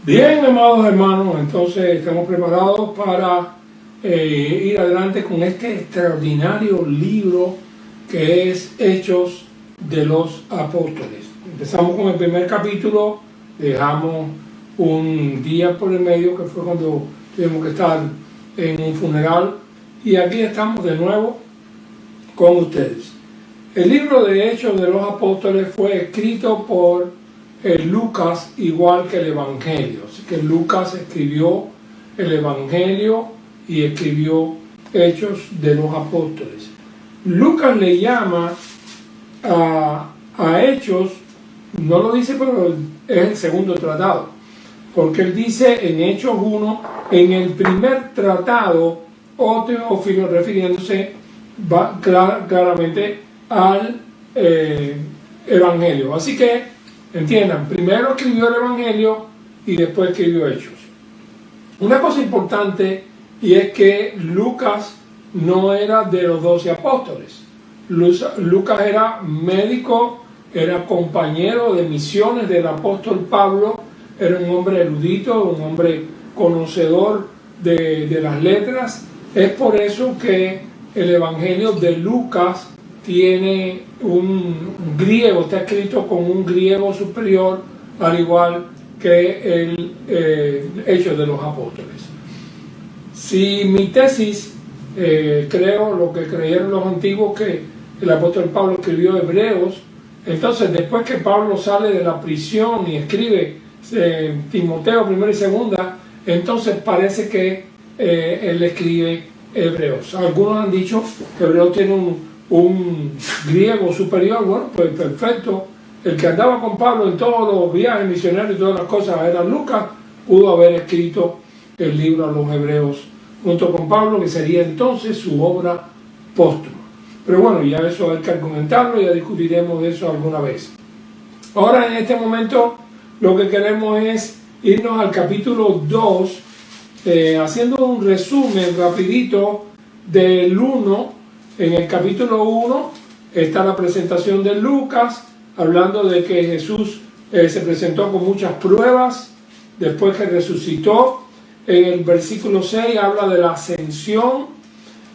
Bien, amados hermanos, entonces estamos preparados para ir adelante con este extraordinario libro que es Hechos de los Apóstoles. Empezamos con el primer capítulo, dejamos un día por el medio que fue cuando tuvimos que estar en un funeral y aquí estamos de nuevo con ustedes. El libro de Hechos de los Apóstoles fue escrito por Lucas, igual que el Evangelio. Así que Lucas escribió el Evangelio y escribió Hechos de los Apóstoles. Lucas le llama a Hechos, no lo dice, pero es el segundo tratado, porque él dice en Hechos 1, en el primer tratado, o Teófilo, refiriéndose claramente al Evangelio. Así que entiendan, primero escribió el Evangelio y después escribió Hechos. Una cosa importante, y es que Lucas no era de los 12 apóstoles. Lucas era médico, era compañero de misiones del apóstol Pablo, era un hombre erudito, un hombre conocedor de las letras. Es por eso que el Evangelio de Lucas tiene un griego, está escrito con un griego superior, al igual que el Hechos de los Apóstoles. Si mi tesis, creo lo que creyeron los antiguos, que el apóstol Pablo escribió Hebreos, entonces después que Pablo sale de la prisión y escribe Timoteo 1 y 2, entonces parece que él escribe Hebreos. Algunos han dicho que Hebreos tiene un griego superior. Bueno, pues perfecto. El que andaba con Pablo en todos los viajes misionarios y todas las cosas era Lucas. Pudo haber escrito el libro a los Hebreos junto con Pablo, que sería entonces su obra póstuma. Pero bueno, ya eso hay que argumentarlo, ya discutiremos de eso alguna vez. Ahora, en este momento, lo que queremos es irnos al capítulo 2, haciendo un resumen rapidito del 1. En el capítulo 1 está la presentación de Lucas, hablando de que Jesús se presentó con muchas pruebas, después que resucitó. En el versículo 6 habla de la ascensión.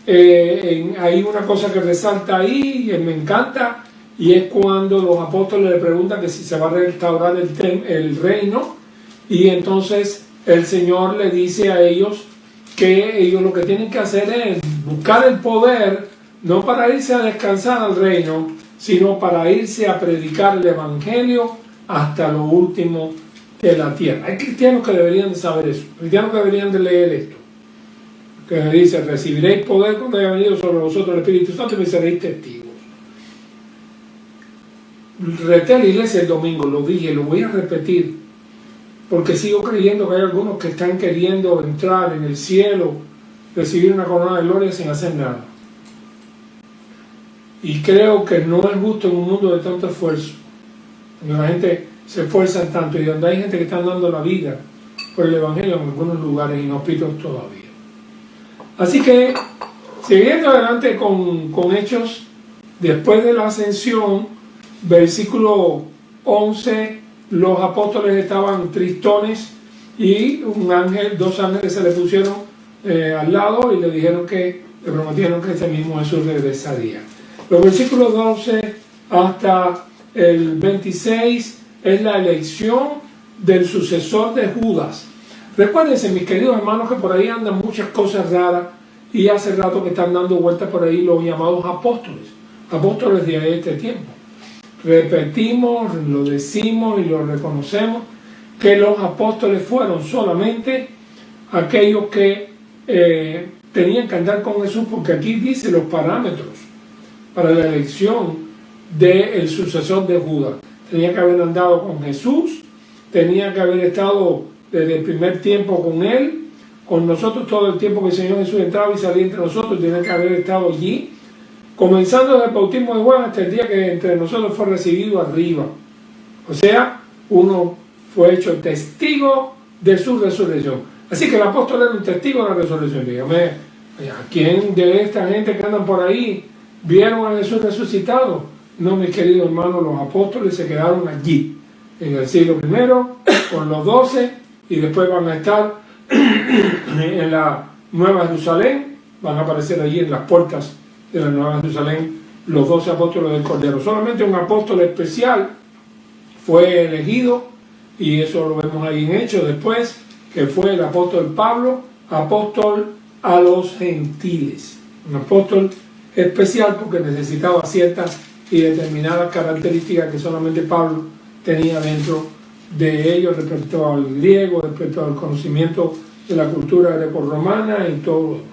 Hay una cosa que resalta ahí, y me encanta, y es cuando los apóstoles le preguntan que si se va a restaurar el reino, y entonces el Señor le dice a ellos que ellos lo que tienen que hacer es buscar el poder, no para irse a descansar al reino, sino para irse a predicar el Evangelio hasta lo último de la tierra. Hay cristianos que deberían de saber eso, cristianos que deberían de leer esto, que dice: recibiréis poder cuando haya venido sobre vosotros el Espíritu Santo y me seréis testigos. Reté la iglesia el domingo, lo dije, lo voy a repetir, porque sigo creyendo que hay algunos que están queriendo entrar en el cielo, recibir una corona de gloria sin hacer nada. Y creo que no es justo en un mundo de tanto esfuerzo, donde la gente se esfuerza tanto y donde hay gente que está dando la vida por el Evangelio en algunos lugares inhóspitos todavía. Así que, siguiendo adelante con Hechos, después de la ascensión, versículo 11, los apóstoles estaban tristones y dos ángeles se le pusieron al lado y le dijeron le prometieron que ese mismo Jesús regresaría. Los versículos 12 hasta el 26 es la elección del sucesor de Judas. Recuérdense, mis queridos hermanos, que por ahí andan muchas cosas raras y hace rato que están dando vueltas por ahí los llamados apóstoles de este tiempo. Repetimos, lo decimos y lo reconocemos, que los apóstoles fueron solamente aquellos que tenían que andar con Jesús, porque aquí dice los parámetros para la elección del sucesor de Judas. Tenía que haber andado con Jesús, tenía que haber estado desde el primer tiempo con Él, con nosotros todo el tiempo que el Señor Jesús entraba y salía entre nosotros, tenía que haber estado allí, comenzando desde el bautismo de Juan hasta el día que entre nosotros fue recibido arriba. O sea, uno fue hecho testigo de su resurrección. Así que el apóstol era un testigo de la resurrección. Dígame, ¿a quién de esta gente que andan por ahí vieron a Jesús resucitado? No, mis queridos hermanos, los apóstoles se quedaron allí, en el siglo I, con los 12, y después van a estar en la Nueva Jerusalén, van a aparecer allí en las puertas de la Nueva Jerusalén los 12 apóstoles del Cordero. Solamente un apóstol especial fue elegido, y eso lo vemos ahí en Hechos después, que fue el apóstol Pablo, apóstol a los gentiles. Un apóstol especial porque necesitaba ciertas y determinadas características que solamente Pablo tenía dentro de ellos respecto al griego, respecto al conocimiento de la cultura grecorromana y todo lo demás.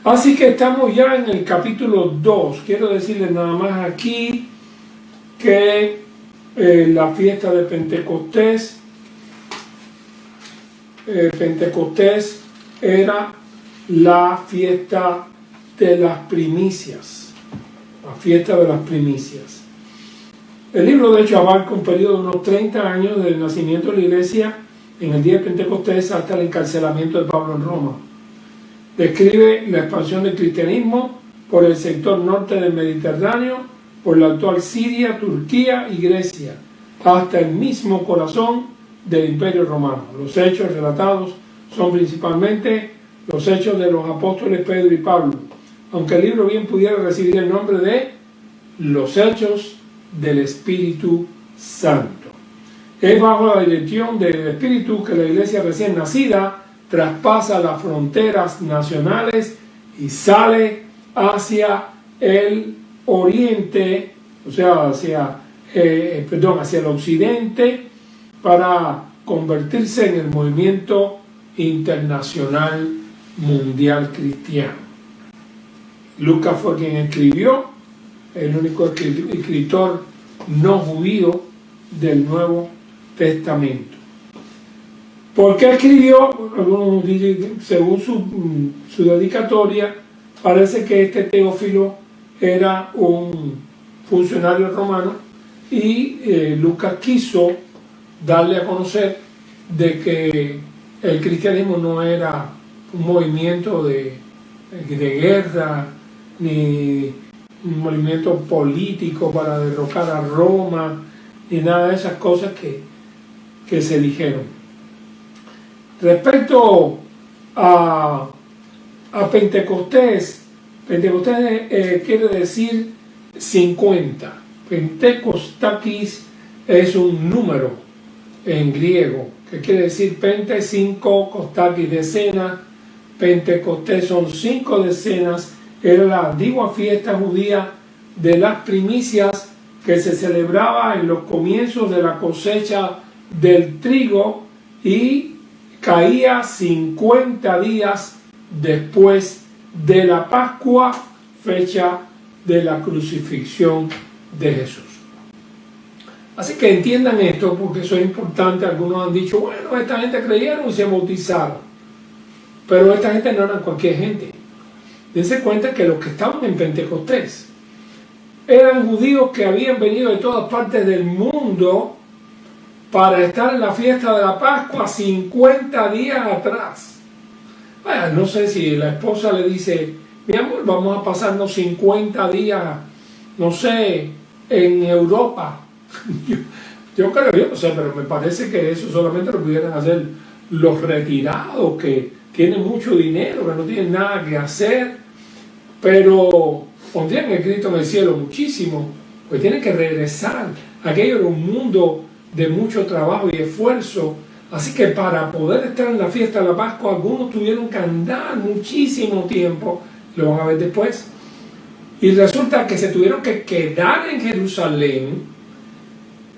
Así que estamos ya en el capítulo 2. Quiero decirles nada más aquí que la fiesta de Pentecostés, Pentecostés era la fiesta de las primicias, la fiesta de las primicias. El libro de Hechos abarca un periodo de unos 30 años desde el nacimiento de la iglesia en el día de Pentecostés hasta el encarcelamiento de Pablo en Roma. Describe la expansión del cristianismo por el sector norte del Mediterráneo, por la actual Siria, Turquía y Grecia, hasta el mismo corazón del Imperio Romano. Los hechos relatados son principalmente los hechos de los apóstoles Pedro y Pablo, aunque el libro bien pudiera recibir el nombre de los hechos del Espíritu Santo. Es bajo la dirección del Espíritu que la iglesia recién nacida traspasa las fronteras nacionales y sale hacia el oriente, o sea, hacia el occidente, para convertirse en el movimiento internacional mundial cristiano. Lucas fue quien escribió, el único escritor no judío del Nuevo Testamento. ¿Por qué escribió? Algunos dicen, según su dedicatoria, parece que este Teófilo era un funcionario romano y Lucas quiso darle a conocer de que el cristianismo no era un movimiento de guerra ni un movimiento político para derrocar a Roma ni nada de esas cosas que se dijeron. Respecto a Pentecostés, quiere decir 50. Pentecostakis es un número en griego, que quiere decir pente, 5, kostakis, decena. Pentecostés son 5 decenas. Era la antigua fiesta judía de las primicias que se celebraba en los comienzos de la cosecha del trigo y caía 50 días después de la Pascua, fecha de la crucifixión de Jesús. Así que entiendan esto porque eso es importante. Algunos han dicho, bueno, esta gente creyeron y se bautizaron, pero esta gente no era cualquier gente. Dense cuenta que los que estaban en Pentecostés eran judíos que habían venido de todas partes del mundo para estar en la fiesta de la Pascua 50 días atrás. No sé si la esposa le dice, mi amor, vamos a pasarnos 50 días, no sé, en Europa. Yo creo, yo no sé, pero me parece que eso solamente lo pudieran hacer los retirados que tienen mucho dinero, que no tienen nada que hacer, pero pondrían el Cristo en el cielo muchísimo, pues tienen que regresar. Aquello era un mundo de mucho trabajo y esfuerzo, así que para poder estar en la fiesta de la Pascua algunos tuvieron que andar muchísimo tiempo, lo van a ver después, y resulta que se tuvieron que quedar en Jerusalén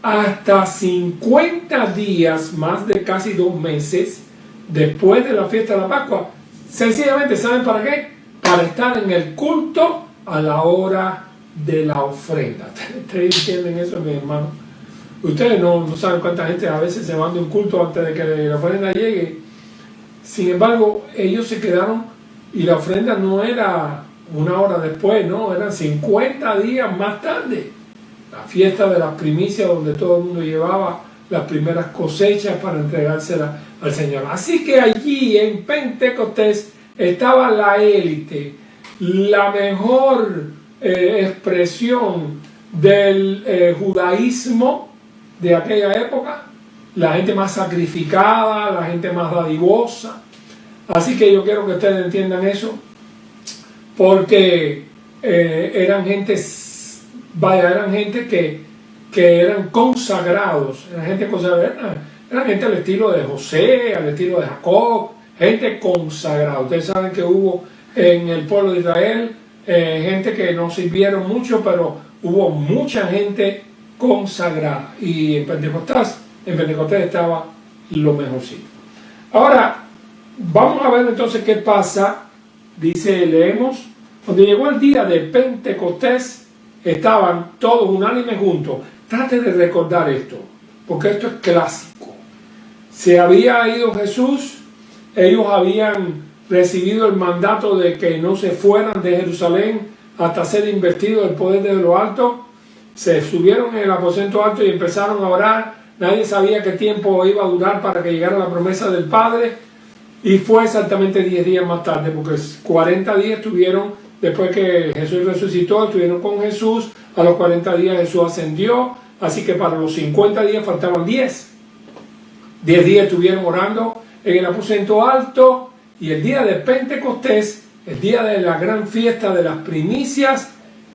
hasta 50 días, más de casi 2 meses después de la fiesta de la Pascua. Sencillamente, ¿saben para qué? Para estar en el culto a la hora de la ofrenda. ¿Ustedes entienden eso, mi hermano? Ustedes no saben cuánta gente a veces se van de un culto antes de que la ofrenda llegue. Sin embargo, ellos se quedaron y la ofrenda no era 1 hora después, no, eran 50 días más tarde. La fiesta de las primicias, donde todo el mundo llevaba las primeras cosechas para entregárselas al Señor. Así que allí en Pentecostés estaba la élite, la mejor expresión del judaísmo de aquella época, la gente más sacrificada, la gente más dadivosa. Así que yo quiero que ustedes entiendan eso, porque eran gente que eran consagrados, eran gente consagrada, eran gente al estilo de José, al estilo de Jacob, gente consagrada. Ustedes saben que hubo en el pueblo de Israel gente que no sirvieron mucho, pero hubo mucha gente consagrada, y en Pentecostés estaba lo mejorcito. Ahora vamos a ver entonces qué pasa. Dice, leemos: cuando llegó el día de Pentecostés, estaban todos unánimes juntos. Trate de recordar esto, porque esto es clásico. Se había ido Jesús, ellos habían recibido el mandato de que no se fueran de Jerusalén hasta ser investidos del poder de lo alto. Se subieron en el aposento alto y empezaron a orar. Nadie sabía qué tiempo iba a durar para que llegara la promesa del Padre. Y fue exactamente 10 días más tarde, porque 40 días estuvieron, después que Jesús resucitó, estuvieron con Jesús. A los 40 días Jesús ascendió, así que para los 50 días faltaban 10. 10 días estuvieron orando en el aposento alto, y el día de Pentecostés, el día de la gran fiesta de las primicias,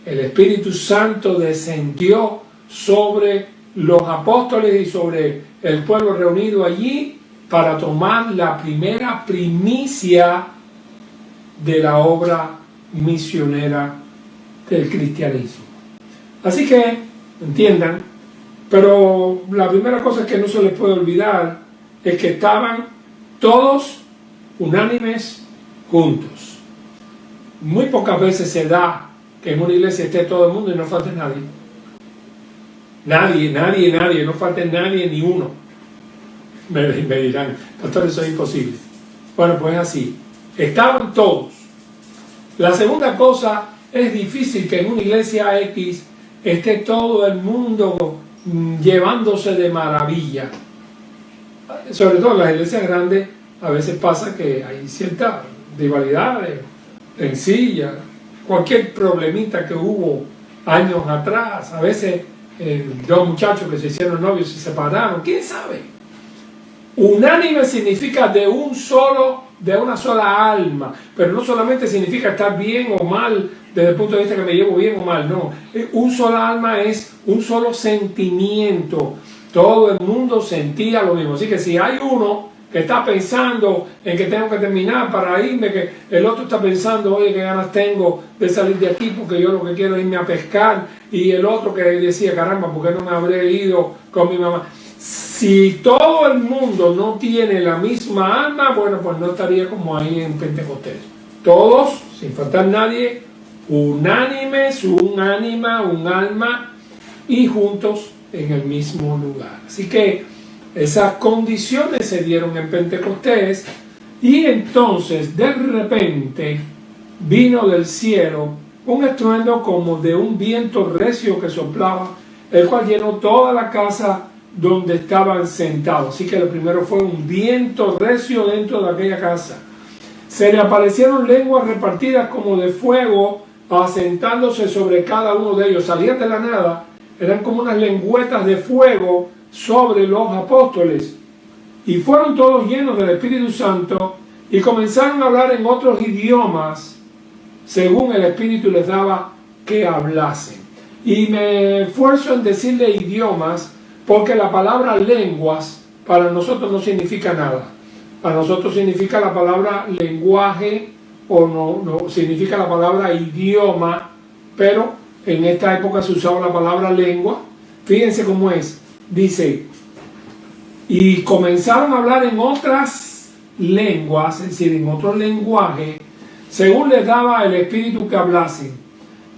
el Espíritu Santo descendió sobre los apóstoles y sobre el pueblo reunido allí, para tomar la primera primicia de la obra misionera del cristianismo. Así que, entiendan, pero la primera cosa que no se les puede olvidar es que estaban todos unánimes juntos. Muy pocas veces se da que en una iglesia esté todo el mundo y no falte nadie. Nadie, no falte nadie, ni uno. Me dirán, pastor, eso es imposible. Bueno, pues así, estaban todos. La segunda cosa, es difícil que en una iglesia X esté todo el mundo llevándose de maravilla. Sobre todo en las iglesias grandes, a veces pasa que hay cierta rivalidad, rencilla, cualquier problemita que hubo años atrás. A veces dos muchachos que se hicieron novios se separaron, quién sabe. Unánime significa de una sola alma, pero no solamente significa estar bien o mal desde el punto de vista que me llevo bien o mal, no. Un sola alma es un solo sentimiento. Todo el mundo sentía lo mismo. Así que si hay uno que está pensando en que tengo que terminar para irme, que el otro está pensando, oye, qué ganas tengo de salir de aquí porque yo lo que quiero es irme a pescar, y el otro que decía, caramba, ¿por qué no me habré ido con mi mamá? Si todo el mundo no tiene la misma alma, bueno, pues no estaría como ahí en Pentecostés. Todos, sin faltar nadie, unánimes, un ánima, un alma, y juntos en el mismo lugar. Así que esas condiciones se dieron en Pentecostés, y entonces de repente vino del cielo un estruendo como de un viento recio que soplaba, el cual llenó toda la casa donde estaban sentados. Así que lo primero fue un viento recio dentro de aquella casa. Se le aparecieron lenguas repartidas como de fuego, asentándose sobre cada uno de ellos. Salían de la nada, eran como unas lengüetas de fuego sobre los apóstoles. Y fueron todos llenos del Espíritu Santo y comenzaron a hablar en otros idiomas, según el Espíritu les daba que hablasen. Y me esfuerzo en decirle idiomas, porque la palabra lenguas para nosotros no significa nada. Para nosotros significa la palabra lenguaje, o no significa la palabra idioma, pero en esta época se usaba la palabra lengua. Fíjense cómo es. Dice, y comenzaron a hablar en otras lenguas, es decir, en otro lenguaje, según les daba el Espíritu que hablasen.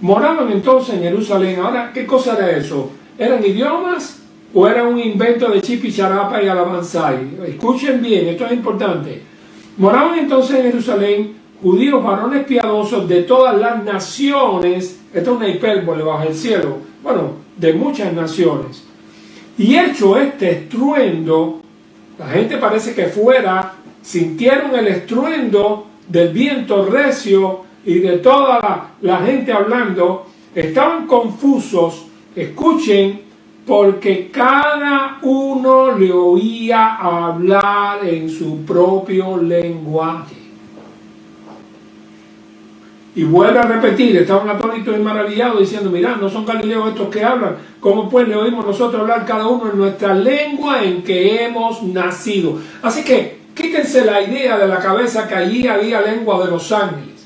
Moraban entonces en Jerusalén. Ahora, ¿qué cosa era eso? ¿Eran idiomas o era un invento de Chipi Charapa y Alabanzai? Escuchen bien, esto es importante. Moraban entonces en Jerusalén judíos varones piadosos de todas las naciones. Esto es una hipérbole bajo el cielo. Bueno, de muchas naciones. Y hecho este estruendo, la gente parece que fuera, sintieron el estruendo del viento recio y de toda la gente hablando, estaban confusos. Escuchen, porque cada uno le oía hablar en su propio lenguaje. Y vuelve a repetir, estaban atónitos y maravillados diciendo, mirad, no son galileos estos que hablan, ¿cómo pues le oímos nosotros hablar cada uno en nuestra lengua en que hemos nacido? Así que quítense la idea de la cabeza que allí había lengua de los ángeles.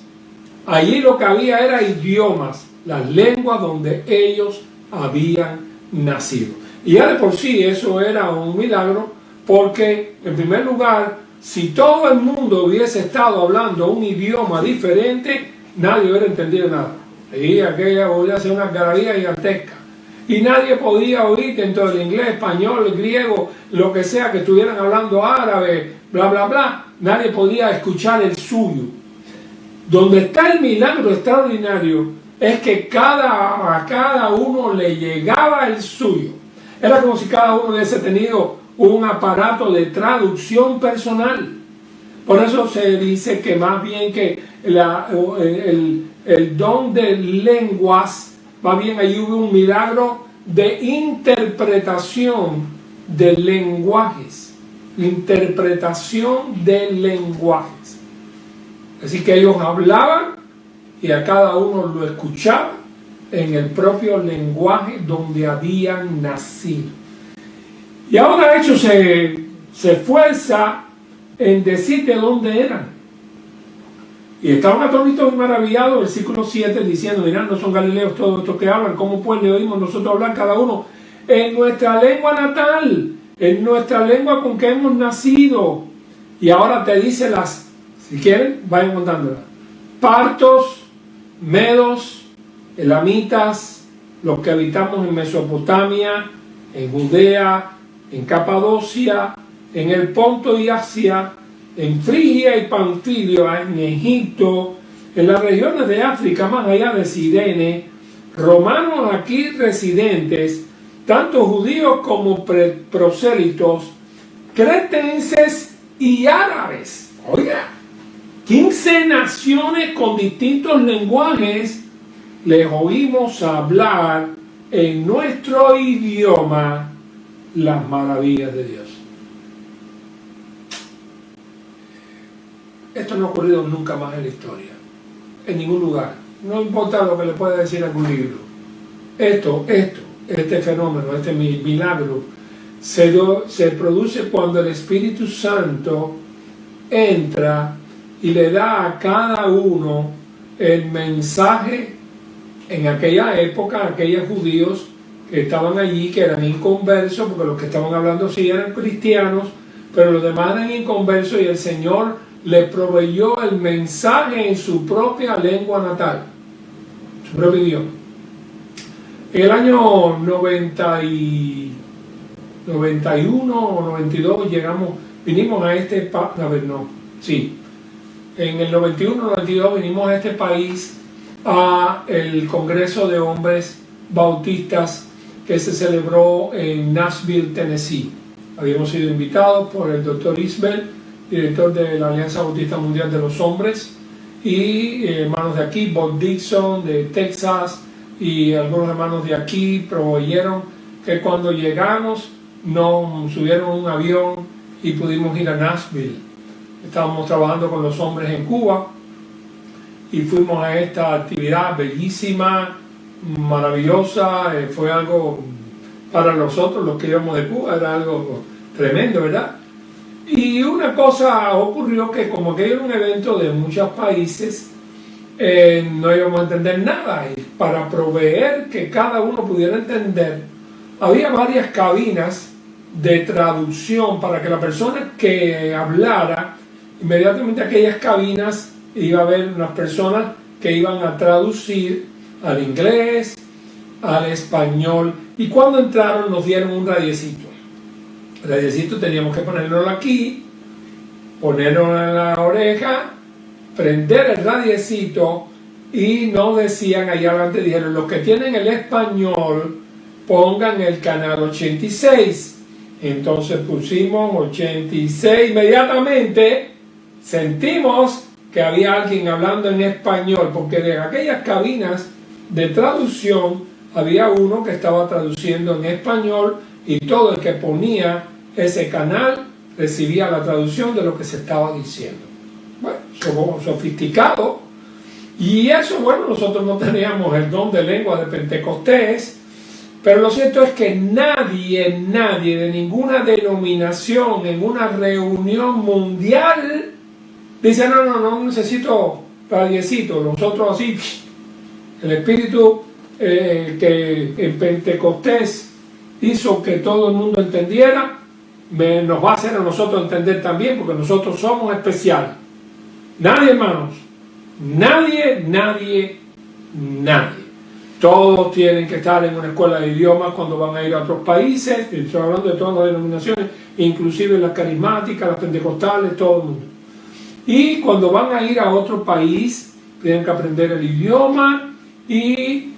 Allí lo que había era idiomas, las lenguas donde ellos habían nacido. Y ya de por sí eso era un milagro, porque en primer lugar, si todo el mundo hubiese estado hablando un idioma diferente, nadie hubiera entendido nada. Y aquella podría ser una algarabía gigantesca. Y nadie podía oír dentro del inglés, español, griego, lo que sea, que estuvieran hablando árabe, bla, bla, bla. Nadie podía escuchar el suyo. Donde está el milagro extraordinario es que a cada uno le llegaba el suyo. Era como si cada uno hubiese tenido un aparato de traducción personal. Por eso se dice que más bien que el don de lenguas, más bien allí hubo un milagro de interpretación de lenguajes. Interpretación de lenguajes. Así que ellos hablaban y a cada uno lo escuchaba en el propio lenguaje donde habían nacido. Y ahora de hecho se esfuerza en decir de dónde eran. Y estaban atónitos y maravillados, versículo 7, diciendo, mirad, no son galileos todos estos que hablan, ¿cómo pues le oímos nosotros hablar cada uno en nuestra lengua natal, en nuestra lengua con que hemos nacido? Y ahora te dice si quieren, vayan contándolas. Partos, medos, elamitas, los que habitamos en Mesopotamia, en Judea, en Capadocia, en el Ponto y Asia, en Frigia y Panfilia, en Egipto, en las regiones de África más allá de Cirene, romanos aquí residentes, tanto judíos como prosélitos, cretenses y árabes. Oiga, 15 naciones con distintos lenguajes les oímos hablar en nuestro idioma las maravillas de Dios. Esto no ha ocurrido nunca más en la historia, en ningún lugar. No importa lo que le pueda decir algún libro. Este fenómeno, este milagro, se produce cuando el Espíritu Santo entra y le da a cada uno el mensaje. En aquella época, aquellos judíos que estaban allí, que eran inconversos, porque los que estaban hablando sí eran cristianos, pero los demás eran inconversos, y el Señor le proveyó el mensaje en su propia lengua natal, su propio idioma. En el año 91 o 92 vinimos a en el 91-92 vinimos a este país, a el Congreso de Hombres Bautistas que se celebró en Nashville, Tennessee. Habíamos sido invitados por el Dr. Isbell, director de la Alianza Bautista Mundial de los Hombres, y hermanos de aquí, Bob Dixon de Texas, y algunos hermanos de aquí proveyeron que cuando llegamos nos subieron a un avión y pudimos ir a Nashville. Estábamos trabajando con los hombres en Cuba y fuimos a esta actividad bellísima, maravillosa. Fue algo para nosotros, los que íbamos de Cuba, era algo tremendo, ¿verdad? Y una cosa ocurrió, que como que era un evento de muchos países, no íbamos a entender nada, y para proveer que cada uno pudiera entender, había varias cabinas de traducción para que la persona que hablara, inmediatamente aquellas cabinas iba a haber unas personas que iban a traducir al inglés, al español, y cuando entraron nos dieron un radiecito. El radiecito teníamos que ponerlo aquí, ponerlo en la oreja, prender el radiecito, y nos decían allá adelante, dijeron, los que tienen el español pongan el canal 86. Entonces pusimos 86, inmediatamente sentimos que había alguien hablando en español, porque de aquellas cabinas de traducción había uno que estaba traduciendo en español y todo el que ponía ese canal recibía la traducción de lo que se estaba diciendo. Bueno, somos sofisticados. Y eso, bueno, nosotros no teníamos el don de lengua de Pentecostés, pero lo cierto es que nadie de ninguna denominación en una reunión mundial dice, no necesito radiecito. Nosotros así, el Espíritu que en Pentecostés hizo que todo el mundo entendiera, nos va a hacer a nosotros entender también, porque nosotros somos especiales. Nadie, hermanos, nadie. Todos tienen que estar en una escuela de idiomas cuando van a ir a otros países. Estoy hablando de todas las denominaciones, inclusive las carismáticas, las pentecostales, todo el mundo. Y cuando van a ir a otro país, tienen que aprender el idioma. Y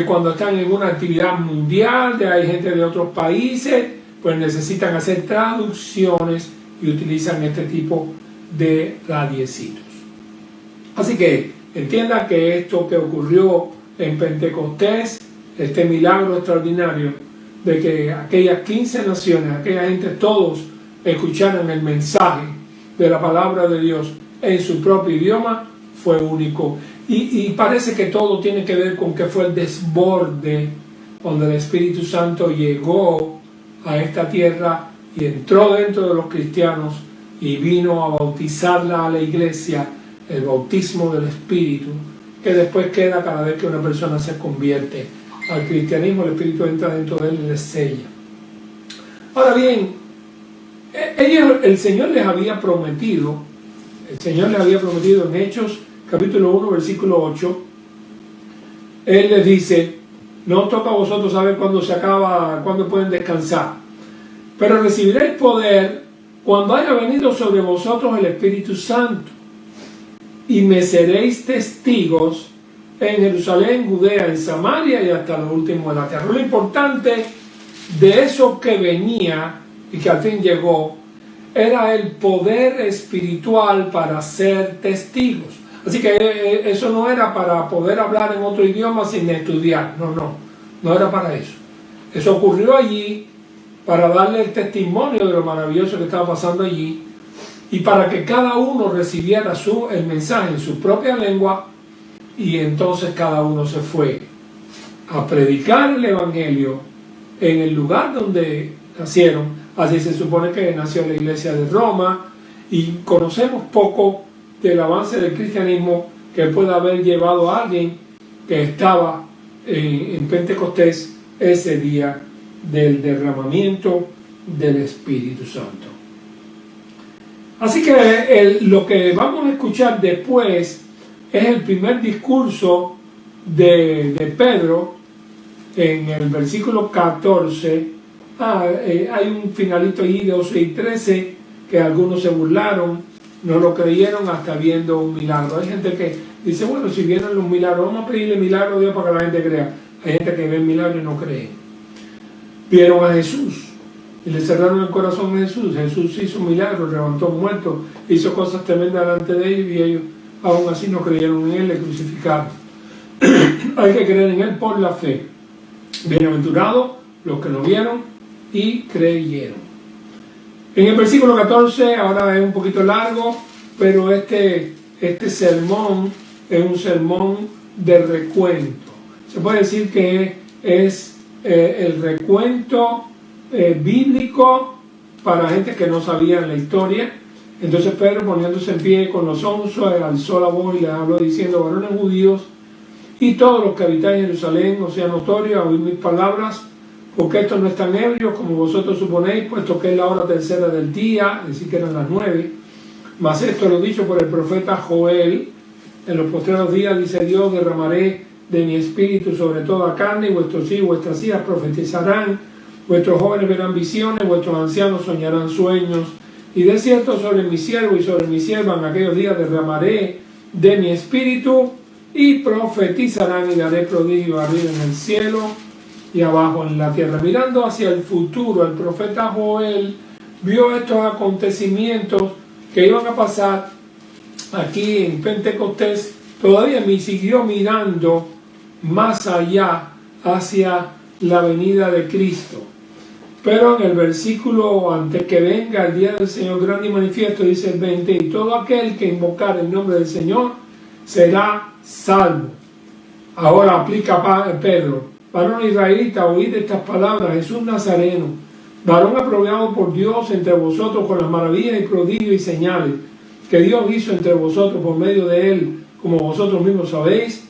cuando están en una actividad mundial, hay gente de otros países, pues necesitan hacer traducciones y utilizan este tipo de radiecitos. Así que entiendan que esto que ocurrió en Pentecostés, este milagro extraordinario de que aquellas 15 naciones, aquella gente, todos escucharan el mensaje de la palabra de Dios en su propio idioma, fue único. Y parece que todo tiene que ver con que fue el desborde donde el Espíritu Santo llegó a esta tierra y entró dentro de los cristianos y vino a bautizarla a la iglesia, el bautismo del Espíritu, que después queda cada vez que una persona se convierte al cristianismo. El Espíritu entra dentro de él y le sella. Ahora bien, el Señor les había prometido en Hechos capítulo 1 versículo 8, Él les dice, no toca a vosotros saber cuándo se acaba, cuándo pueden descansar, pero recibiréis poder cuando haya venido sobre vosotros el Espíritu Santo, y me seréis testigos en Jerusalén, Judea, en Samaria y hasta lo último de la tierra. Lo importante de eso que venía y que al fin llegó era el poder espiritual para ser testigos. Así que eso no era para poder hablar en otro idioma sin estudiar, no era para eso. Eso ocurrió allí para darle el testimonio de lo maravilloso que estaba pasando allí y para que cada uno recibiera el mensaje en su propia lengua, y entonces cada uno se fue a predicar el Evangelio en el lugar donde nacieron. Así se supone que nació la iglesia de Roma, y conocemos poco del avance del cristianismo que pueda haber llevado a alguien que estaba en Pentecostés ese día del derramamiento del Espíritu Santo. Así que lo que vamos a escuchar después es el primer discurso de Pedro en el versículo 14. Hay un finalito allí de 11 y 13 que algunos se burlaron, no lo creyeron hasta viendo un milagro. Hay gente que dice, bueno, si vienen los milagros, vamos a pedirle milagro a Dios para que la gente crea. Hay gente que ve el milagro y no cree. Vieron a Jesús y le cerraron el corazón a Jesús. Jesús hizo milagros, levantó muertos, hizo cosas tremendas delante de ellos, y ellos aún así no creyeron en Él, le crucificaron. Hay que creer en Él por la fe. Bienaventurados los que lo vieron y creyeron. En el versículo 14, ahora es un poquito largo, pero este sermón es un sermón de recuento. Se puede decir que es el recuento bíblico para gente que no sabía la historia. Entonces Pedro, poniéndose en pie con los 11, alzó la voz y le habló diciendo, varones judíos y todos los que habitáis en Jerusalén, os sea notorio a oír mis palabras, porque estos no están ebrios como vosotros suponéis, puesto que es la hora tercera del día, es decir que eran las 9. Mas esto lo dicho por el profeta Joel, en los postreros días, dice Dios, derramaré de mi espíritu sobre toda carne, y vuestros hijos, vuestras hijas profetizarán, vuestros jóvenes verán visiones, vuestros ancianos soñarán sueños, y de cierto sobre mi siervo y sobre mi sierva en aquellos días derramaré de mi espíritu, y profetizarán, y daré prodigio arriba en el cielo y abajo en la tierra. Mirando hacia el futuro, el profeta Joel vio estos acontecimientos que iban a pasar aquí en Pentecostés. Todavía me siguió mirando más allá hacia la venida de Cristo. Pero en el versículo, antes que venga el día del Señor grande y manifiesto, dice el 20, y todo aquel que invocar el nombre del Señor será salvo. Ahora aplica Pedro: varón israelita, oíd estas palabras, Jesús Nazareno, varón aprobado por Dios entre vosotros con las maravillas y prodigios y señales que Dios hizo entre vosotros por medio de él, como vosotros mismos sabéis,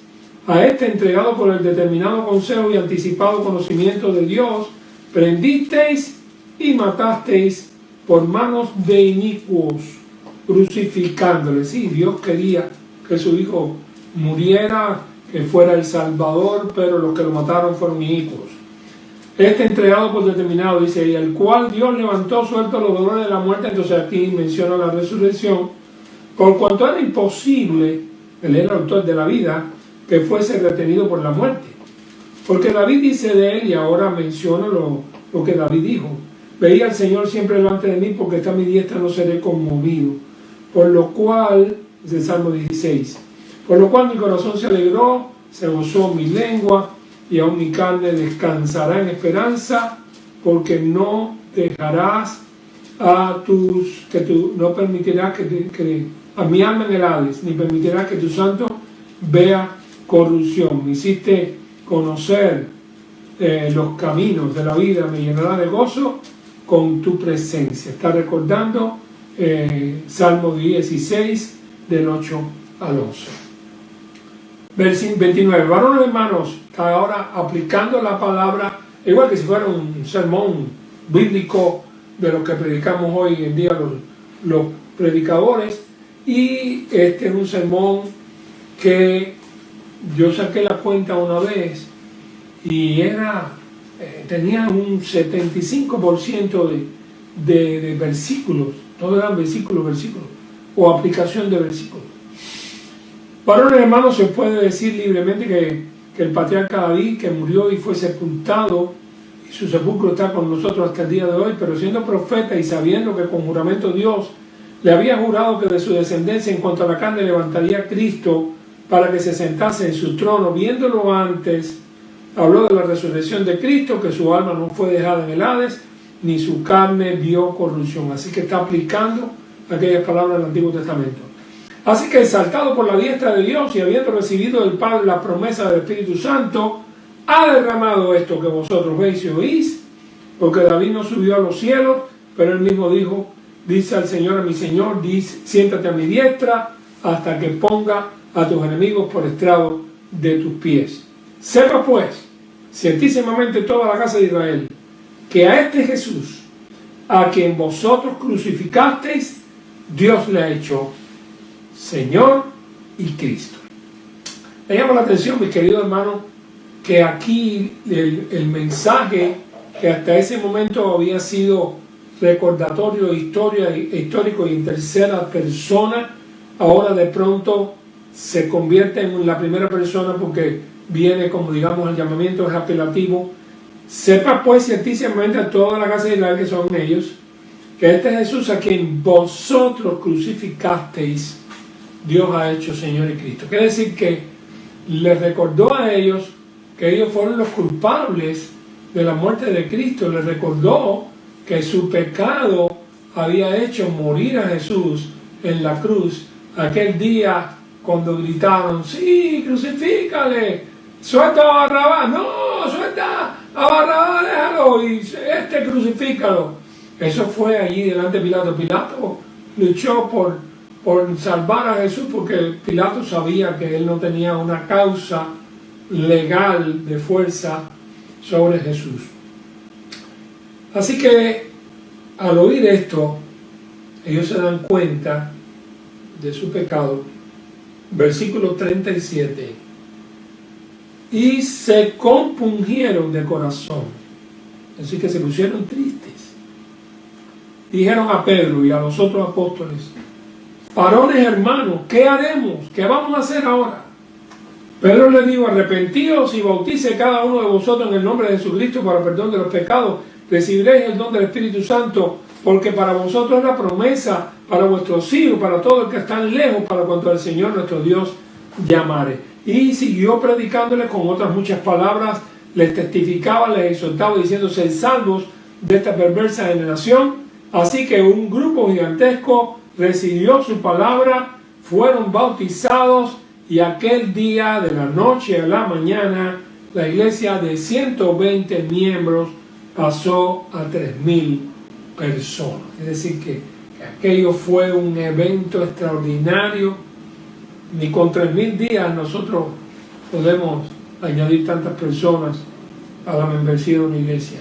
a este entregado por el determinado consejo y anticipado conocimiento de Dios, prendisteis y matasteis por manos de inicuos, crucificándole. Sí, Dios quería que su Hijo muriera, que fuera el Salvador, pero los que lo mataron fueron inicuos. Este entregado por determinado, dice, y el cual Dios levantó suelto los dolores de la muerte. Entonces aquí menciona la resurrección, por cuanto era imposible, él era el autor de la vida, que fuese retenido por la muerte. Porque David dice de él, y ahora menciona lo que David dijo: veía al Señor siempre delante de mí, porque está a mi diestra, no seré conmovido. Por lo cual, es el Salmo 16, por lo cual mi corazón se alegró, se gozó mi lengua, y aún mi carne descansará en esperanza, porque no dejarás no permitirás que a mi alma en el Hades, ni permitirás que tu santo vea corrupción. Me hiciste conocer los caminos de la vida, me llenará de gozo con tu presencia. Está recordando Salmo 16, del 8 al 11. Versículo 29. Varones hermanos, ahora aplicando la palabra, igual que si fuera un sermón bíblico de lo que predicamos hoy en día los predicadores, y este es un sermón que yo saqué la cuenta una vez y tenía un 75% de versículos, todos eran versículos, o aplicación de versículos. Varones hermanos, se puede decir libremente que el patriarca David, que murió y fue sepultado, y su sepulcro está con nosotros hasta el día de hoy, pero siendo profeta y sabiendo que con juramento Dios le había jurado que de su descendencia en cuanto a la carne levantaría a Cristo para que se sentase en su trono, viéndolo antes, habló de la resurrección de Cristo, que su alma no fue dejada en el Hades, ni su carne vio corrupción. Así que está aplicando aquellas palabras del Antiguo Testamento. Así que, exaltado por la diestra de Dios y habiendo recibido del Padre la promesa del Espíritu Santo, ha derramado esto que vosotros veis y oís, porque David no subió a los cielos, pero él mismo dice al Señor, a mi Señor, siéntate a mi diestra hasta que ponga a tus enemigos por estrado de tus pies. Sepa pues, ciertísimamente toda la casa de Israel, que a este Jesús, a quien vosotros crucificasteis, Dios le ha hecho Señor y Cristo. Me llama la atención, mis queridos hermanos, que aquí el mensaje que hasta ese momento había sido recordatorio, histórico y en tercera persona, ahora de pronto se convierte en la primera persona, porque viene, como digamos, el llamamiento es apelativo. Sepa pues ciertísimamente a toda la casa de Israel, que son ellos, que este Jesús a quien vosotros crucificasteis, Dios ha hecho Señor y Cristo. Quiere decir que les recordó a ellos que ellos fueron los culpables de la muerte de Cristo. Les recordó que su pecado había hecho morir a Jesús en la cruz aquel día cuando gritaron: sí, crucifícale, suelta a Barrabás, no, suelta a Barrabás, déjalo, y crucifícalo. Eso fue allí delante de Pilato. Pilato luchó por salvar a Jesús, porque Pilato sabía que él no tenía una causa legal de fuerza sobre Jesús. Así que al oír esto, ellos se dan cuenta de su pecado. Versículo 37. Y se compungieron de corazón, así que se pusieron tristes. Dijeron a Pedro y a los otros apóstoles: varones hermanos, ¿qué haremos? ¿Qué vamos a hacer ahora? Pedro les dijo: arrepentíos y bautice cada uno de vosotros en el nombre de Jesucristo para perdón de los pecados. Recibiréis el don del Espíritu Santo, porque para vosotros es la promesa, para vuestros hijos, para todos los que están lejos, para cuanto al Señor nuestro Dios llamare. Y siguió predicándoles con otras muchas palabras, les testificaba, les exhortaba diciendo: sed salvos de esta perversa generación. Así que un grupo gigantesco recibió su palabra, fueron bautizados, y aquel día, de la noche a la mañana, la iglesia de 120 miembros pasó a 3,000 personas. Es decir, que aquello fue un evento extraordinario. Ni con 3,000 días nosotros podemos añadir tantas personas a la membresía de una iglesia.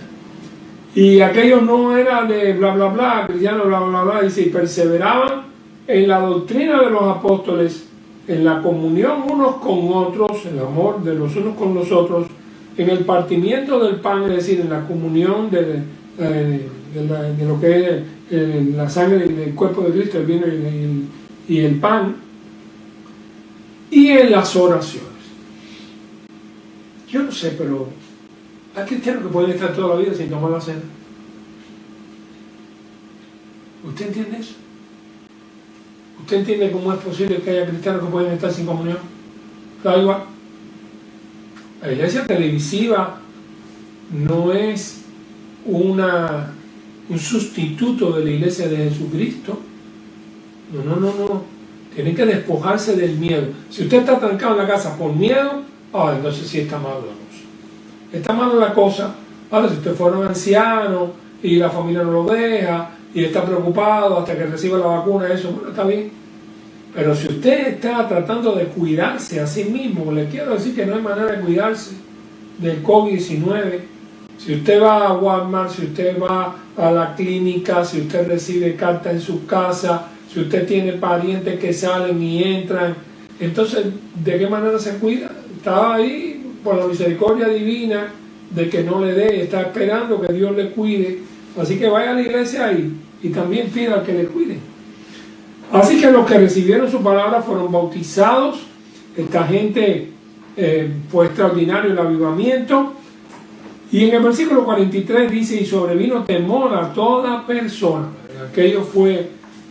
Y aquello no era de bla bla bla, cristianos bla bla bla, y si perseveraban en la doctrina de los apóstoles, en la comunión unos con otros, en el amor de los unos con los otros, en el partimiento del pan, es decir, en la comunión de lo que es la sangre del cuerpo de Cristo, el vino y el pan, y en las oraciones. Yo no sé, pero hay cristianos que pueden estar toda la vida sin tomar la cena. ¿Usted entiende eso? ¿Usted entiende cómo es posible que haya cristianos que pueden estar sin comunión? Da igual. La iglesia televisiva no es un sustituto de la iglesia de Jesucristo. No. Tienen que despojarse del miedo. Si usted está trancado en la casa por miedo, entonces sí está mal la cosa. Está mal la cosa. Ahora, si usted fuera un anciano y la familia no lo deja y está preocupado hasta que reciba la vacuna, eso, bueno, está bien. Pero si usted está tratando de cuidarse a sí mismo, le quiero decir que no hay manera de cuidarse del COVID-19. Si usted va a Walmart, si usted va a la clínica, si usted recibe carta en su casa, si usted tiene parientes que salen y entran, entonces, ¿de qué manera se cuida? Está ahí por la misericordia divina de que no le dé, está esperando que Dios le cuide. Así que vaya a la iglesia y también pida que le cuide. Así que los que recibieron su palabra fueron bautizados. Esta gente fue extraordinario el avivamiento. Y en el versículo 43 dice: y sobrevino temor a toda persona. Aquello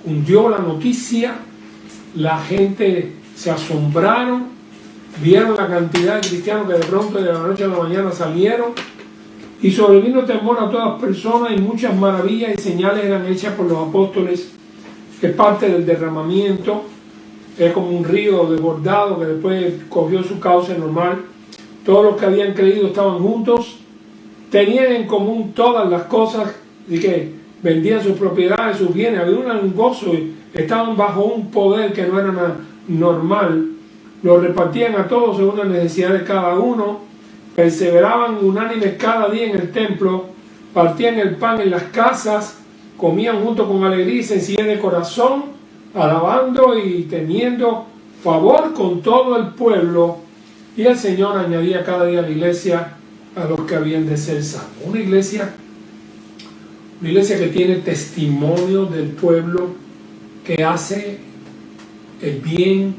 hundió la noticia, la gente se asombraron, vieron la cantidad de cristianos que de pronto de la noche a la mañana salieron. Y sobrevino temor a todas personas, y muchas maravillas y señales eran hechas por los apóstoles. Es parte del derramamiento, es como un río desbordado que después cogió su cauce normal. Todos los que habían creído estaban juntos, tenían en común todas las cosas, y que vendían sus propiedades, sus bienes, había un gozo, y estaban bajo un poder que no era normal. Lo repartían a todos según la necesidad de cada uno, perseveraban unánimes cada día en el templo, partían el pan en las casas, comían junto con alegría y sencillez de corazón, alabando y teniendo favor con todo el pueblo, y el Señor añadía cada día a la iglesia a los que habían de ser salvos. Una iglesia que tiene testimonio del pueblo, que hace el bien,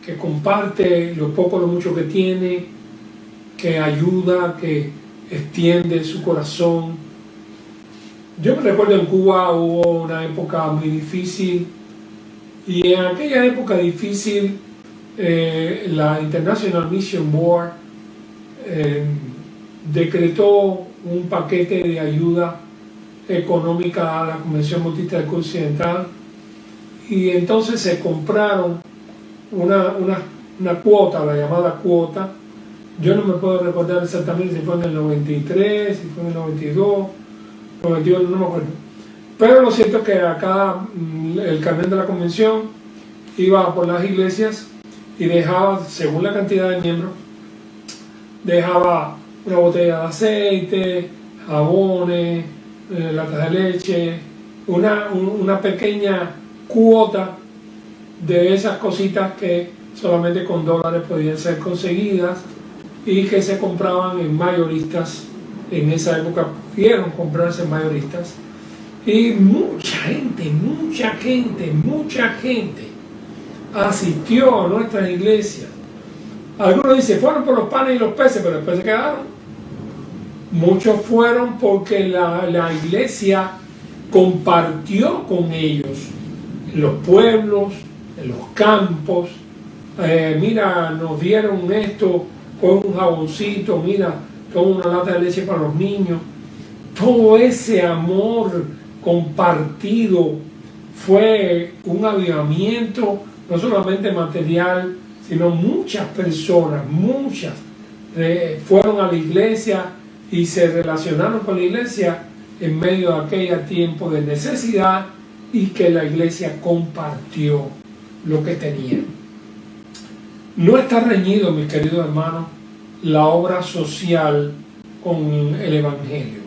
que comparte lo poco o lo mucho que tiene, que ayuda, que extiende su corazón. Yo me recuerdo en Cuba hubo una época muy difícil, y en aquella época difícil la International Mission Board decretó un paquete de ayuda económica a la Convención Bautista del Occidental, y entonces se compraron una cuota, la llamada cuota. Yo no me puedo recordar exactamente si fue en el 93, si fue en el 92, 91, no me acuerdo. Pero lo cierto es que acá el carnet de la convención iba por las iglesias y dejaba, según la cantidad de miembros, dejaba una botella de aceite, jabones, latas de leche, una pequeña cuota de esas cositas que solamente con dólares podían ser conseguidas y que se compraban en mayoristas. En esa época pudieron comprarse en mayoristas, y mucha gente asistió a nuestras iglesias. Algunos dicen fueron por los panes y los peces, pero después se quedaron. Muchos fueron porque la iglesia compartió con ellos en los pueblos, en los campos. Mira, nos dieron esto con un jaboncito, mira, toma una lata de leche para los niños. Todo ese amor compartido fue un avivamiento, no solamente material, sino muchas personas, fueron a la iglesia y se relacionaron con la iglesia en medio de aquel tiempo de necesidad, y que la iglesia compartió lo que tenía. No está reñido, mis queridos hermanos, la obra social con el evangelio.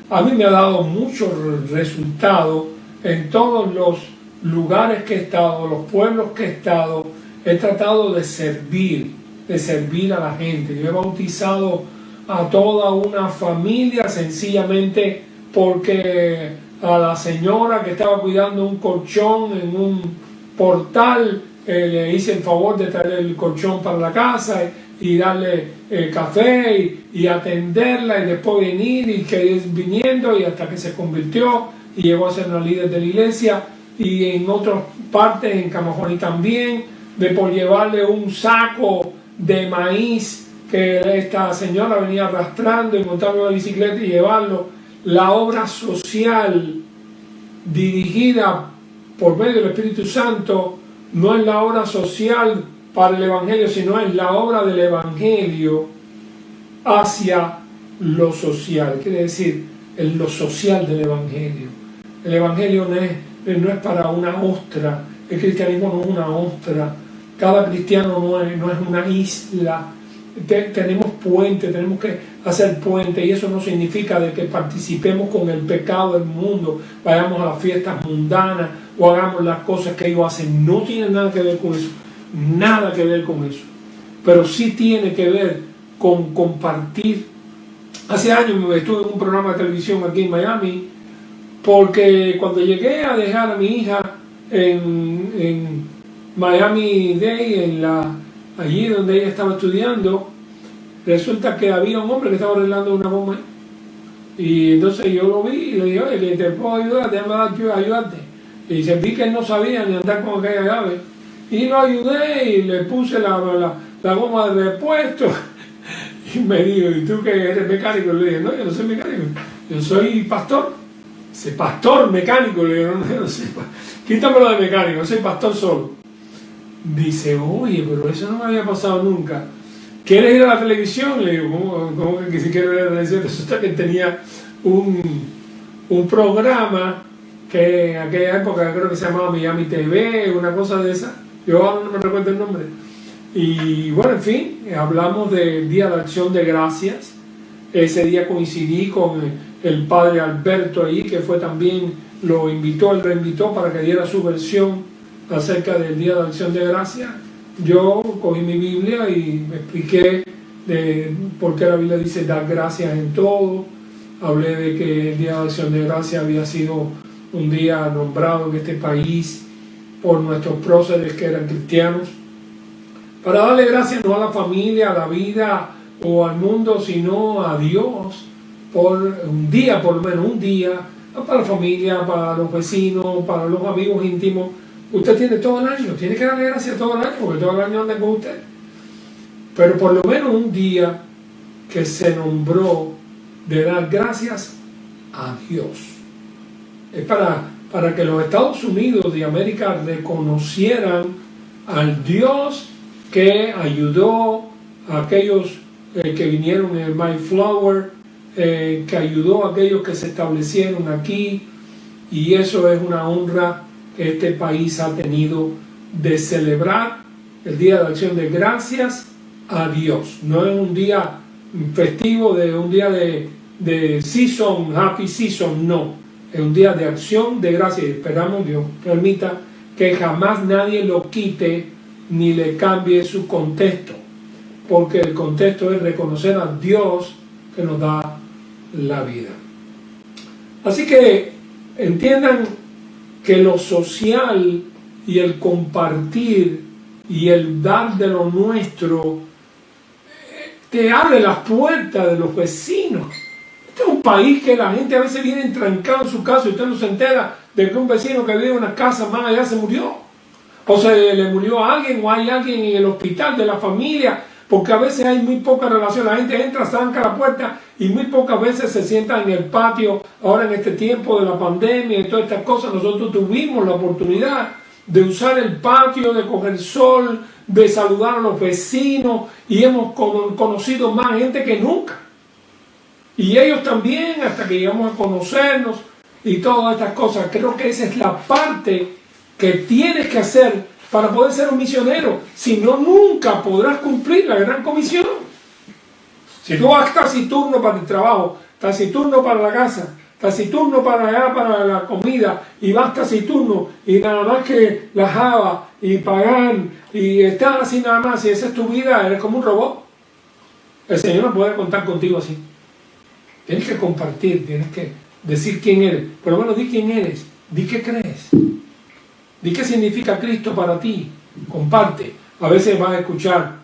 A mí me ha dado mucho resultado en todos los lugares que he estado, los pueblos que he estado. He tratado de servir a la gente. Yo he bautizado a toda una familia sencillamente porque a la señora que estaba cuidando un colchón en un portal, le hice el favor de traer el colchón para la casa y darle café y atenderla, y después venir y que ir viniendo, y hasta que se convirtió y llegó a ser una líder de la iglesia. Y en otras partes, en Camajuaní también, de por llevarle un saco de maíz que esta señora venía arrastrando, y montarlo en la bicicleta y llevarlo. La obra social dirigida por medio del Espíritu Santo no es la obra social para el Evangelio, sino es la obra del Evangelio hacia lo social. Quiere decir, lo social del Evangelio. El Evangelio no es para una ostra. El cristianismo no es una ostra. Cada cristiano no es una isla. Tenemos puente, tenemos que hacer puente, y eso no significa de que participemos con el pecado del mundo, vayamos a las fiestas mundanas o hagamos las cosas que ellos hacen. No tiene nada que ver con eso, nada que ver con eso, pero sí tiene que ver con compartir. Hace años estuve en un programa de televisión aquí en Miami, porque cuando llegué a dejar a mi hija en Miami-Dade, allí donde ella estaba estudiando, resulta que había un hombre que estaba arreglando una bomba, y entonces yo lo vi y le dije: oye, ¿te puedo ayudar? Déjame ayudarte. Y vi que él no sabía ni andar con aquella llave, y lo ayudé y le puse la goma de repuesto. Y me dijo: ¿y tú que eres mecánico? Le dije: no, yo no soy mecánico, yo soy pastor. Ese pastor mecánico. Le digo: no sé, quítamelo de mecánico, yo soy pastor solo. Dice: oye, pero eso no me había pasado nunca. ¿Quieres ir a la televisión? Le digo: ¿cómo que si quiero ir a la televisión? Resulta que tenía un programa que en aquella época creo que se llamaba Miami TV, una cosa de esa. Yo ahora no me recuerdo el nombre. Y bueno, en fin, hablamos del Día de Acción de Gracias. Ese día coincidí con el padre Alberto ahí, que fue también, él lo invitó para que diera su versión acerca del Día de Acción de Gracias. Yo cogí mi Biblia y me expliqué de por qué la Biblia dice dar gracias en todo. Hablé de que el Día de Acción de Gracias había sido un día nombrado en este país por nuestros próceres que eran cristianos, para darle gracias no a la familia, a la vida o al mundo, sino a Dios por un día, por lo menos un día, para la familia, para los vecinos, para los amigos íntimos. Usted tiene todo el año, tiene que darle gracias todo el año, porque todo el año anda con usted. Pero por lo menos un día que se nombró de dar gracias a Dios. Es para que los Estados Unidos de América reconocieran al Dios que ayudó a aquellos que vinieron en el Mayflower, que ayudó a aquellos que se establecieron aquí, y eso es una honra que este país ha tenido de celebrar el Día de Acción de Gracias a Dios. No es un día festivo, un día de season, happy season, no. Es un día de acción de gracias, y esperamos Dios permita que jamás nadie lo quite ni le cambie su contexto, porque el contexto es reconocer a Dios que nos da la vida. Así que entiendan que lo social y el compartir y el dar de lo nuestro te abre las puertas de los vecinos. Este es un país que la gente a veces viene entrancada en su casa y usted no se entera de que un vecino que vive en una casa más allá se murió, o se le murió a alguien, o hay alguien en el hospital de la familia porque a veces hay muy poca relación. La gente entra, zanca la puerta y muy pocas veces se sienta en el patio. Ahora en este tiempo de la pandemia y todas estas cosas, nosotros tuvimos la oportunidad de usar el patio, de coger sol, de saludar a los vecinos, y hemos conocido más gente que nunca. Y ellos también, hasta que llegamos a conocernos y todas estas cosas. Creo que esa es la parte que tienes que hacer para poder ser un misionero. Si no, nunca podrás cumplir la gran comisión. Si tú vas taciturno para el trabajo, taciturno para la casa, taciturno para allá, para la comida, y vas taciturno y nada más que la java y pagan y estás así nada más, y esa es tu vida, eres como un robot. El Señor no puede contar contigo así. Tienes que compartir, tienes que decir quién eres. Por lo menos di quién eres, di qué crees, di qué significa Cristo para ti. Comparte. A veces vas a escuchar,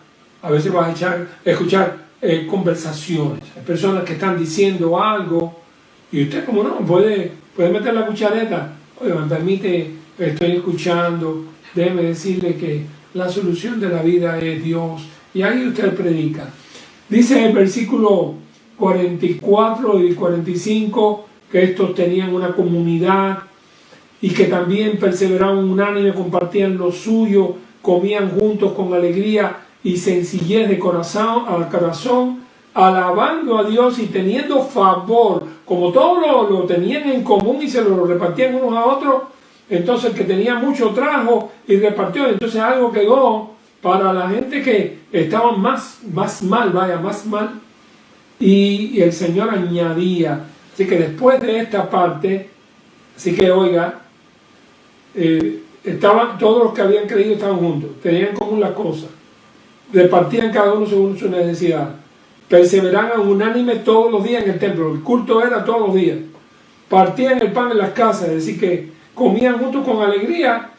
escuchar conversaciones. Hay personas que están diciendo algo y usted, como no, puede meter la cuchareta. Oye, me permite, estoy escuchando, déjeme decirle que la solución de la vida es Dios. Y ahí usted predica. Dice el versículo 44 y 45 que estos tenían una comunidad y que también perseveraban unánime, compartían lo suyo, comían juntos con alegría y sencillez de corazón, alabando a Dios y teniendo favor. Como todos lo tenían en común y se lo repartían unos a otros, entonces el que tenía mucho trajo y repartió. Entonces algo quedó para la gente que estaban más mal. Y el Señor añadía. Así que después de esta parte, así que oiga, estaban, todos los que habían creído estaban juntos, tenían en común la cosa, repartían cada uno según su necesidad, perseveraban unánime todos los días en el templo, el culto era todos los días, partían el pan en las casas, es decir que comían juntos con alegría,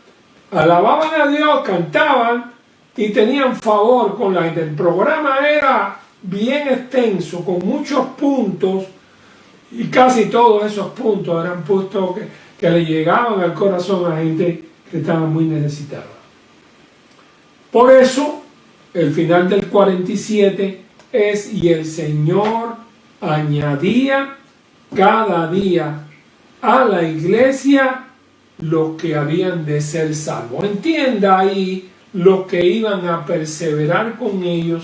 alababan a Dios, cantaban y tenían favor con la gente. El programa era bien extenso, con muchos puntos, y casi todos esos puntos eran puntos que le llegaban al corazón a gente que estaba muy necesitada. Por eso, el final del 47 es: y el Señor añadía cada día a la iglesia los que habían de ser salvos. Entienda ahí, los que iban a perseverar con ellos,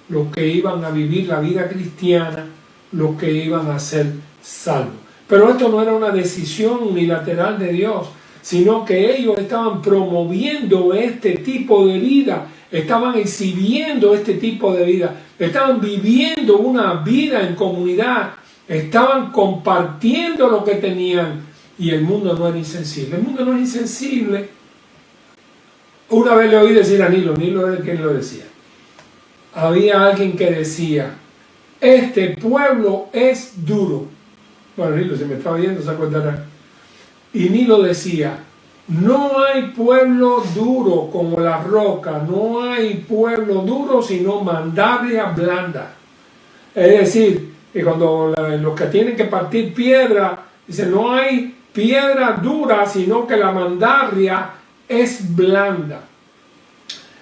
los que iban a vivir la vida cristiana, los que iban a ser salvos. Pero esto no era una decisión unilateral de Dios, sino que ellos estaban promoviendo este tipo de vida, estaban exhibiendo este tipo de vida, estaban viviendo una vida en comunidad, estaban compartiendo lo que tenían, y el mundo no era insensible. El mundo no es insensible. Una vez le oí decir a Nilo era el que lo decía. Había alguien que decía: este pueblo es duro. Bueno, Nilo, si me está viendo, se acordará. Y Nilo decía: no hay pueblo duro como la roca, no hay pueblo duro sino mandarria blanda. Es decir, que cuando los que tienen que partir piedra, dice, no hay piedra dura sino que la mandarria es blanda.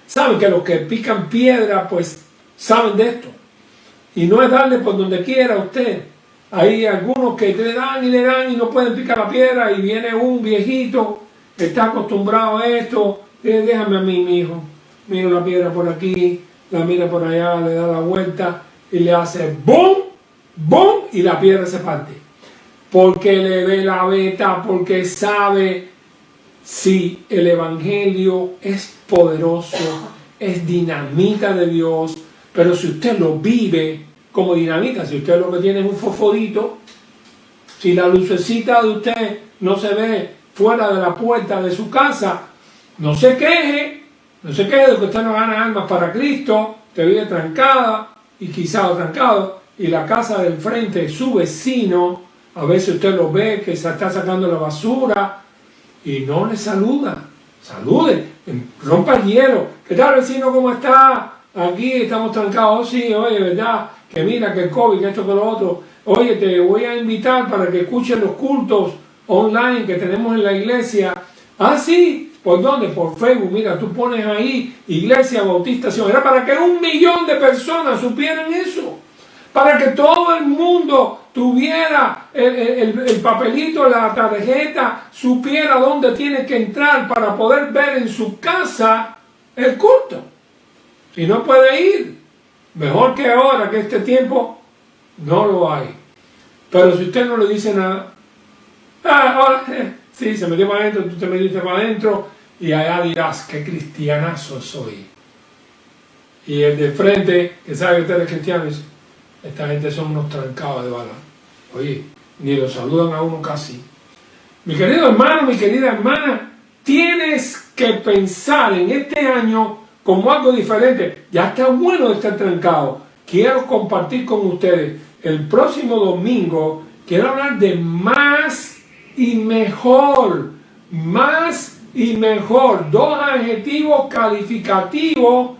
Saben que los que pican piedra, pues saben de esto. Y no es darle por donde quiera a usted. Hay algunos que le dan y no pueden picar la piedra, y viene un viejito que está acostumbrado a esto. Déjame a mí, mi hijo. Mira la piedra por aquí, la mira por allá, le da la vuelta y le hace ¡bum! ¡Bum! Y la piedra se parte. Porque le ve la veta, porque sabe si el evangelio es poderoso, es dinamita de Dios. Pero si usted lo vive como dinamita, si usted lo que tiene es un fosforito, si la lucecita de usted no se ve fuera de la puerta de su casa, no se queje de que usted no gana almas para Cristo, te vive trancada y quizá trancado, y la casa del frente, su vecino, a veces usted lo ve que se está sacando la basura y no le saluda. Salude, rompa el hielo. ¿Qué tal, vecino? ¿Cómo está? Aquí estamos trancados. Oh, sí, oye, ¿verdad? Que mira, que el COVID, que esto, que lo otro. Oye, te voy a invitar para que escuchen los cultos online que tenemos en la iglesia. Ah, sí, ¿Por dónde? Por Facebook. Mira, tú pones ahí Iglesia Bautista Sion. Era para que 1 millón de personas supieran eso. Para que todo el mundo tuviera el papelito, la tarjeta, supiera dónde tiene que entrar para poder ver en su casa el culto. Si no puede ir, mejor que ahora, que este tiempo no lo hay. Pero si usted no le dice nada, ahora, sí, se metió para adentro, tú te metiste para adentro, y allá dirás, qué cristianazo soy. Y el de frente, que sabe que usted es cristiano, dice, esta gente son unos trancados de bala. Oye, ni lo saludan a uno casi. Mi querido hermano, mi querida hermana, tienes que pensar en este año como algo diferente. Ya está bueno de estar trancado. Quiero compartir con ustedes. El próximo domingo quiero hablar de más y mejor. Más y mejor. 2 adjetivos calificativos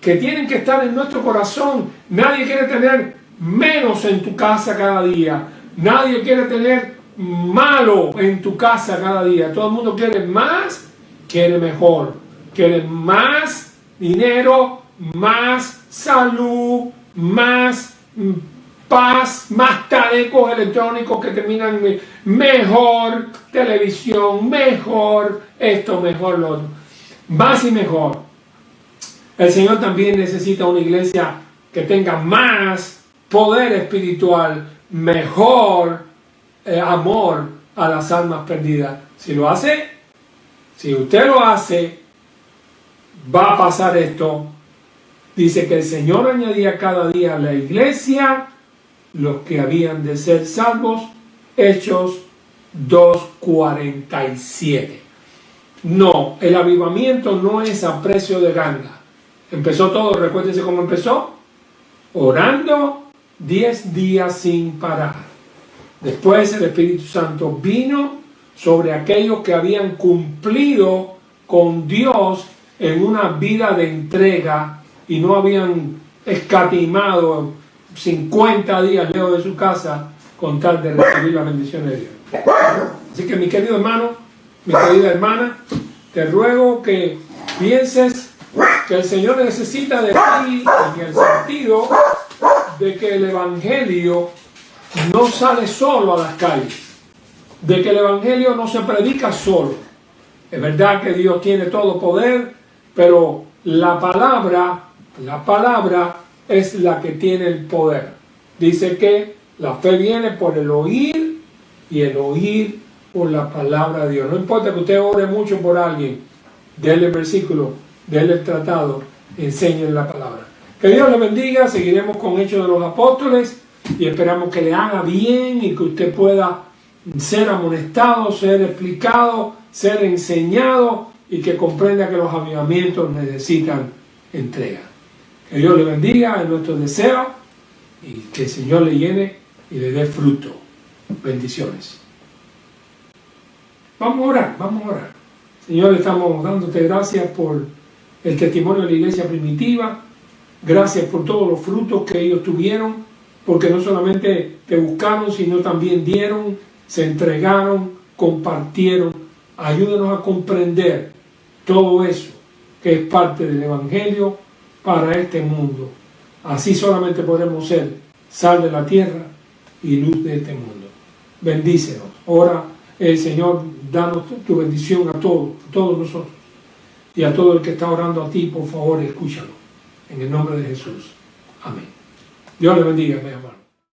que tienen que estar en nuestro corazón. Nadie quiere tener menos en tu casa cada día. Nadie quiere tener malo en tu casa cada día. Todo el mundo quiere más, quiere mejor. Quiere más dinero, más salud, más paz, más talecos electrónicos que terminan mejor, televisión, mejor, esto, mejor, lo otro. Más y mejor. El Señor también necesita una iglesia que tenga más poder espiritual, mejor amor a las almas perdidas. Si lo hace, si usted lo hace, va a pasar esto. Dice que el Señor añadía cada día a la iglesia los que habían de ser salvos. Hechos 2:47. No, el avivamiento no es a precio de ganga. Empezó todo, recuérdense cómo empezó. Orando 10 días sin parar. Después el Espíritu Santo vino sobre aquellos que habían cumplido con Dios en una vida de entrega y no habían escatimado 50 días lejos de su casa con tal de recibir la bendición de Dios. Así que mi querido hermano, mi querida hermana, te ruego que pienses que el Señor necesita de ti en el sentido de que el Evangelio no sale solo a las calles, de que el Evangelio no se predica solo. Es verdad que Dios tiene todo poder, pero la palabra es la que tiene el poder. Dice que la fe viene por el oír y el oír por la palabra de Dios. No importa que usted ore mucho por alguien, déle el versículo, déle el tratado, enséñele la palabra. Que Dios le bendiga. Seguiremos con Hechos de los Apóstoles y esperamos que le haga bien y que usted pueda ser amonestado, ser explicado, ser enseñado y que comprenda que los avivamientos necesitan entrega. Que Dios le bendiga, es nuestro deseo, y que el Señor le llene y le dé fruto. Bendiciones. Vamos a orar, vamos a orar. Señor, estamos dándote gracias por el testimonio de la iglesia primitiva. Gracias por todos los frutos que ellos tuvieron, porque no solamente te buscaron, sino también dieron, se entregaron, compartieron. Ayúdanos a comprender todo eso que es parte del Evangelio para este mundo. Así solamente podremos ser sal de la tierra y luz de este mundo. Bendícenos. Ahora, Señor, danos tu bendición a todos nosotros. Y a todo el que está orando a ti, por favor, escúchalo. En el nombre de Jesús. Amén. Dios le bendiga, mi hermano.